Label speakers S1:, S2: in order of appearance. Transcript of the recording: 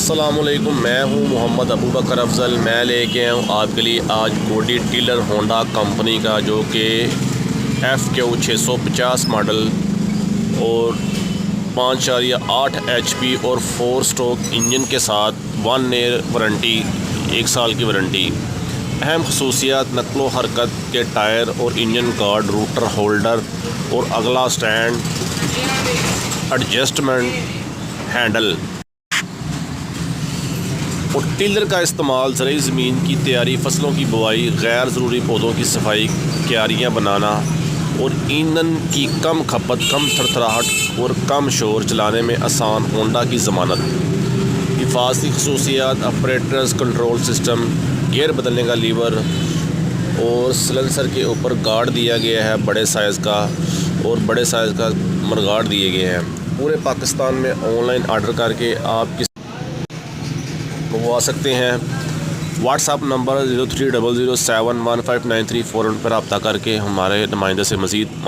S1: السلام علیکم، میں ہوں محمد ابو بکر افضل۔ میں لے کے آیا ہوں آپ کے لیے آج کوڈی ٹیلر ہونڈا کمپنی کا، جو کہ FQ650 ماڈل اور 5.8 HP اور 4 اسٹروک انجن کے ساتھ 1 ایئر وارنٹی، 1 سال کی وارنٹی۔ اہم خصوصیات: نقل و حرکت کے ٹائر اور انجن گارڈ، روٹر ہولڈر اور اگلا سٹینڈ ایڈجسٹمنٹ ہینڈل۔ اور ٹیلر کا استعمال زرعی زمین کی تیاری، فصلوں کی بوائی، غیر ضروری پودوں کی صفائی، کیاریاں بنانا اور ایندھن کی کم کھپت، کم تھرتھراہٹ اور کم شور، چلانے میں آسان۔ ہونڈا کی ضمانت۔ حفاظتی خصوصیات: آپریٹرز کنٹرول سسٹم، گیئر بدلنے کا لیور اور سلنسر کے اوپر گارڈ دیا گیا ہے بڑے سائز کا، اور بڑے سائز کا مرگارڈ دیے گئے ہیں۔ پورے پاکستان میں آن لائن آرڈر کر کے آپ منگوا سکتے ہیں۔ واٹس ایپ نمبر 0300711593 فوراً پر رابطہ کر کے ہمارے نمائندے سے مزید معلومات